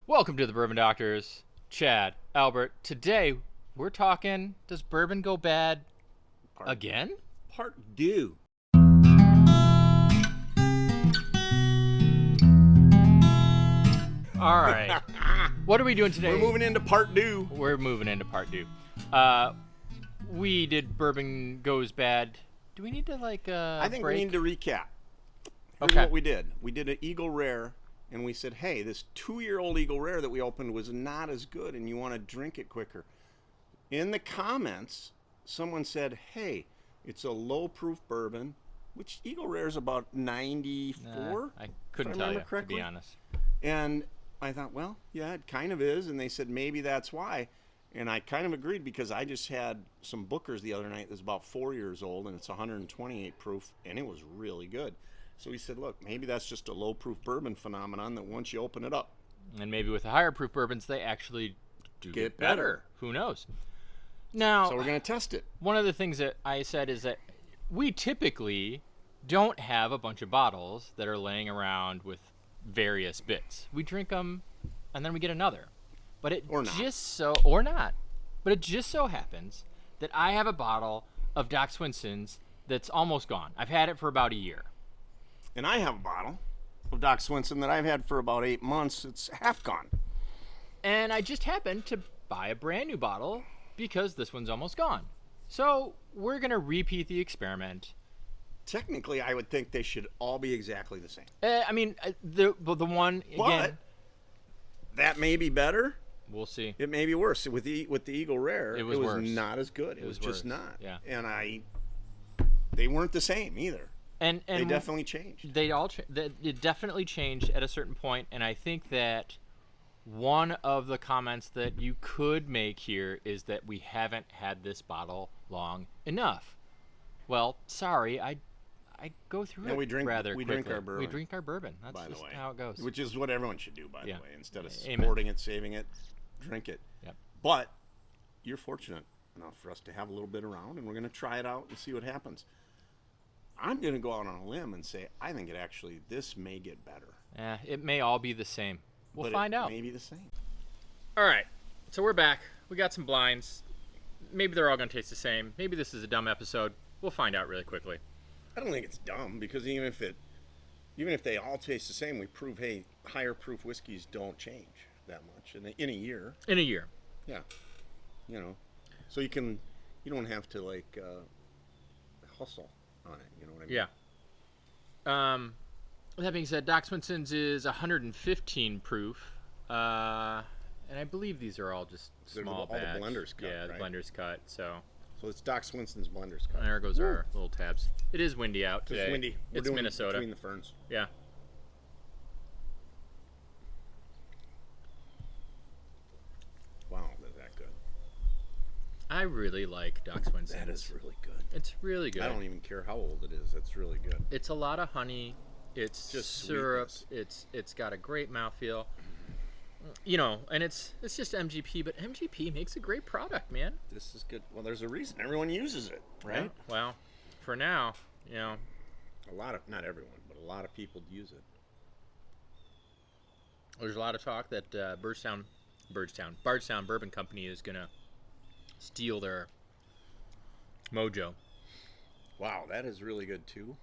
Welcome to the Bourbon Doctors, Chad, Albert. Today we're talking, does bourbon go bad again? Part due. All right. What are we doing today? We're moving into part due. We're moving into part two. We did bourbon goes bad. Do we need to I think break? we need to recap. Here's Okay. what we did. We did an Eagle Rare, and we said, hey, this 2-year-old Eagle Rare that we opened was not as good, and you want to drink it quicker. In the comments, someone said, hey, it's a low-proof bourbon, which Eagle Rare is about 94. I couldn't if I tell you, remember correctly. to be honest. And I thought, well, yeah, it kind of is. And they said, maybe that's why. And I kind of agreed because I just had some Bookers the other night that's about 4 years old, and it's 128 proof, and it was really good. So we said, look, maybe that's just a low-proof bourbon phenomenon that once you open it up, And maybe with the higher proof bourbons, they actually do Get better. Who knows? Now, so we're going to test it. one of the things that I said is that we typically don't have a bunch of bottles that are laying around with various bits. We drink them and then we get another. But it Or not. But it just so happens that I have a bottle of Doc Swinson's that's almost gone. I've had it for about a year. And I have a bottle of Doc Swinson that I've had for about 8 months. It's half gone. And I just happened to buy a brand new bottle because this one's almost gone. So we're going to repeat the experiment. Technically, I would think they should all be exactly the same. The one, again, But that may be better. we'll see. It may be worse. With the Eagle Rare, It was worse. not as good. It was just worse. not. Yeah. And they weren't the same either. And They definitely changed. it definitely changed at a certain point, and I think that one of the comments that you could make here is that we haven't had this bottle long enough. Well, sorry, I go through And it we drink rather our quickly. bourbon. We drink our bourbon. That's By the just way, how it goes. Which is what everyone should do, by Yeah. the way. Instead of Amen. sporting it, saving it, drink it. Yep. But you're fortunate enough for us to have a little bit around, and we're going to try it out and see what happens. I'm going to go out on a limb and say I think this may get better. It may all be the same. We'll But find it out. may be the same. All right, so we're back. We got some blinds. Maybe they're all going to taste the same. Maybe this is a dumb episode. We'll find out really quickly. I don't think it's dumb because even if they all taste the same, we prove, hey, higher proof whiskeys don't change that much in a year. In a year. Yeah, so you don't have to hustle on it. You know what I mean? Yeah. That being said, Doc Swinson's is 115 proof, and I believe these are all just They're small all the batch. blender's cut, Yeah, the right? blender's cut. So So it's Doc Swinson's Blender's Cut. there goes our little tabs. It is windy out today. It's windy. We're It's doing Minnesota. Between the ferns. Yeah. Wow, is that good? I really like Doc Swinson's. That is really good. It's really good. I don't even care how old it is. That's really good. It's a lot of honey. It's Just syrup. sweetness. It's got a great mouthfeel. And it's just MGP, but MGP makes a great product, man. This is good. Well, there's a reason everyone uses it, right? Yeah. Well, for now, Not everyone, but a lot of people use it. there's a lot of talk that Bardstown Bourbon Company is gonna steal their mojo. Wow, that is really good too.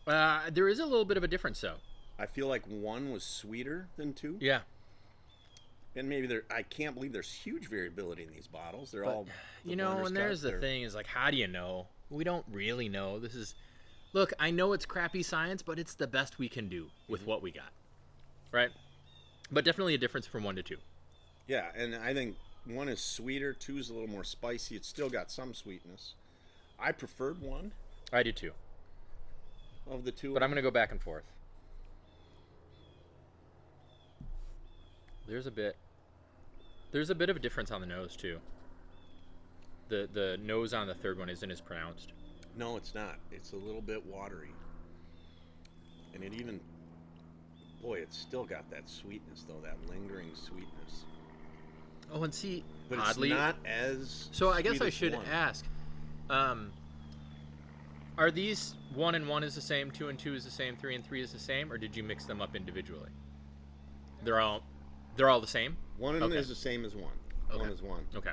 There is a little bit of a difference, though. I feel like one was sweeter than two. Yeah. And maybe I can't believe there's huge variability in these bottles. They're all, the And Blender's there's Cut. the thing is, how do you know? We don't really know. Look, I know it's crappy science, but it's the best we can do with what we got, right? But definitely a difference from 1 to 2. Yeah, and I think one is sweeter, two is a little more spicy. It's still got some sweetness. I preferred one I do too, of the two. but I'm gonna go back and forth. There's a bit of a difference on the nose too. The nose on the third one isn't as pronounced. No, it's not. It's a little bit watery. And it's still got that sweetness, though, that lingering sweetness. Oh, and see, But oddly, it's not as so I guess sweet I as should one. ask, are these 1 and 1 is the same, 2 and 2 is the same, 3 and 3 is the same, or did you mix them up individually? They're all They're all the same? One of them Okay. is the same as one. Okay. One is one. Okay.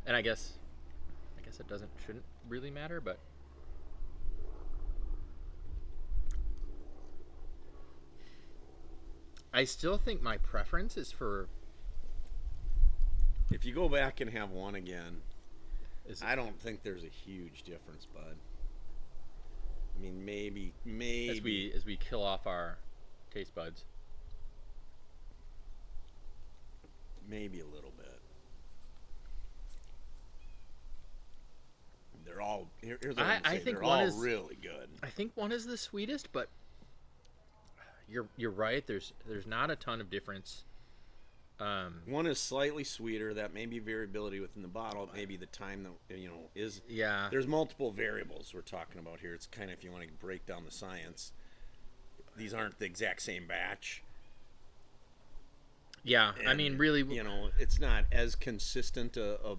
And I guess it shouldn't really matter, but I still think my preference is for If you go back and have one again, is I don't think there's a huge difference, bud. I mean, maybe as we kill off our taste buds. maybe a little bit. They're all here's what I'm I saying. think They're one all is really good. I think one is the sweetest, but you're right. There's not a ton of difference. One is slightly sweeter. That may be variability within the bottle. Maybe the time that is. Yeah. There's multiple variables we're talking about here. It's kind of, if you want to break down the science, these aren't the exact same batch. Yeah, And, I mean, really, it's not as consistent a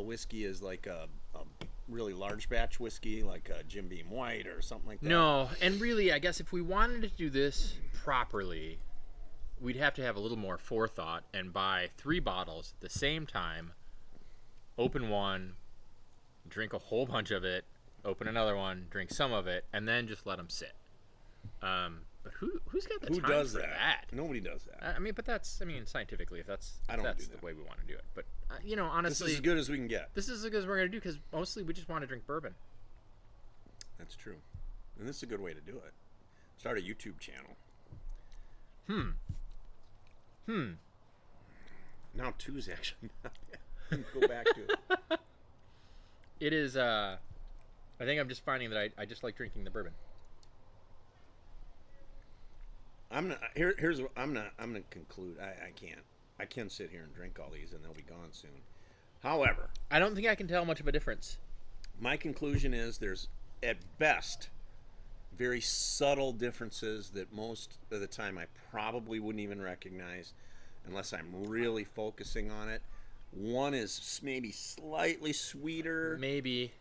whiskey as like a really large batch whiskey, like a Jim Beam White or something like that. no. And really, I guess if we wanted to do this properly, we'd have to have a little more forethought and buy 3 bottles at the same time, open one, drink a whole bunch of it, open another one, drink some of it, and then just let them sit. But who's got the Who time does for that? Nobody does that. I mean, but that's scientifically, if that's I don't that's do the that. way we want to do it. But This honestly, is as good as we can get. this is as good as we're gonna do because mostly we just want to drink bourbon. That's true. And this is a good way to do it. Start a YouTube channel. Now 2's actually not bad. Go back to it. It is. I think I'm just finding that I just like drinking the bourbon. I'm gonna conclude. I can sit here and drink all these and they'll be gone soon. However, I don't think I can tell much of a difference. my conclusion is there's at best very subtle differences that most of the time I probably wouldn't even recognize unless I'm really focusing on it. One is maybe slightly sweeter. Maybe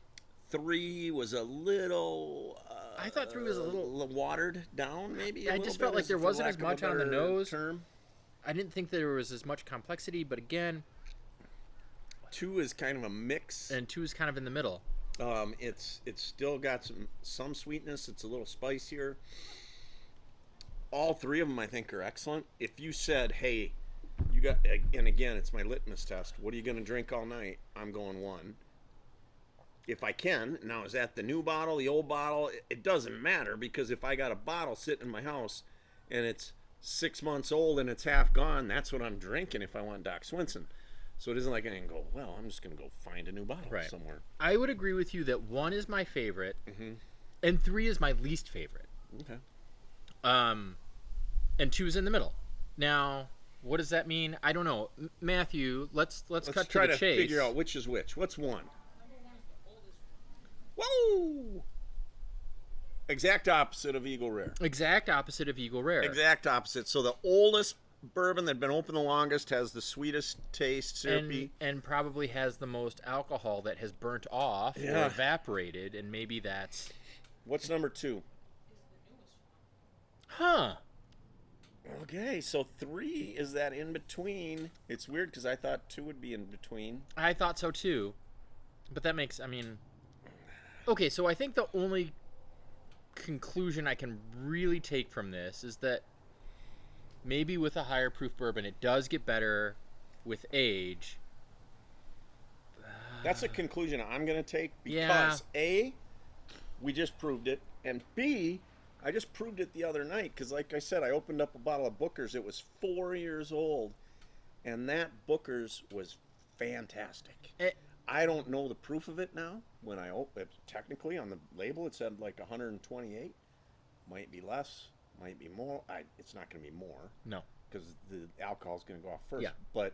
3 was a little. I thought 3 was a little. watered down. Maybe. I just felt like there wasn't as much on the nose. I didn't think there was as much complexity, but again, 2 is kind of a mix. and 2 is kind of in the middle. It's still got some sweetness. It's a little spicier. All 3 of them I think are excellent. If you said, "Hey, you got," and again, it's my litmus test. What are you going to drink all night? I'm going 1. If I can. Now, is that the new bottle, the old bottle? It doesn't matter, because if I got a bottle sitting in my house and it's 6 months old and it's half gone, that's what I'm drinking if I want Doc Swinson. So it isn't like I can go, well, I'm just going to go find a new bottle somewhere. I would agree with you that 1 is my favorite, Mm-hmm. and 3 is my least favorite. Okay. And 2 is in the middle. Now, what does that mean? I don't know. Matthew, let's cut try to the chase. figure out which is which. What's 1? Whoa! Exact opposite of Eagle Rare. Exact opposite of Eagle Rare. Exact opposite. So the oldest bourbon that had been open the longest has the sweetest taste, syrupy. And probably has the most alcohol that has burnt off or Yeah. evaporated, and maybe that's... What's number 2? Huh. Okay, so 3 is that in between. It's weird because I thought 2 would be in between. I thought so too. But that makes, Okay, so I think the only conclusion I can really take from this is that maybe with a higher proof bourbon, it does get better with age. That's a conclusion I'm going to take because Yeah. A, we just proved it, and B, I just proved it the other night because, like I said, I opened up a bottle of Booker's. It was 4 years old, and that Booker's was fantastic. I don't know the proof of it now. When I opened, technically on the label, it said like 128. Might be less, might be more. It's not going to be more. No. Because the alcohol's going to go off first. Yeah. But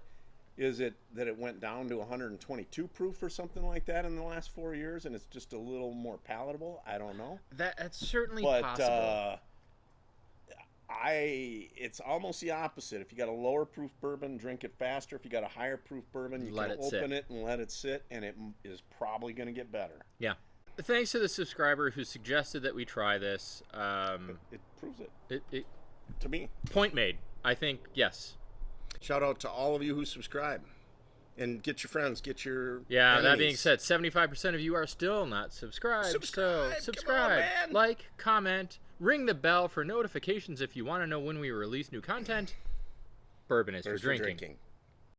is it that it went down to 122 proof or something like that in the last 4 years, and it's just a little more palatable? I don't know. That's certainly But possible. it's almost the opposite. If you got a lower proof bourbon, drink it faster. If you got a higher proof bourbon, you Let can it sit. open it and let it sit, and it is probably going to get better. Yeah. Thanks to the subscriber who suggested that we try this. It proves it. to me. Point made. I think yes. Shout out to all of you who subscribe. And get your friends, get your Yeah, enemies. that being said, 75% of you are still not subscribed. So subscribe, like, comment, ring the bell for notifications if you want to know when we release new content. Bourbon is for drinking.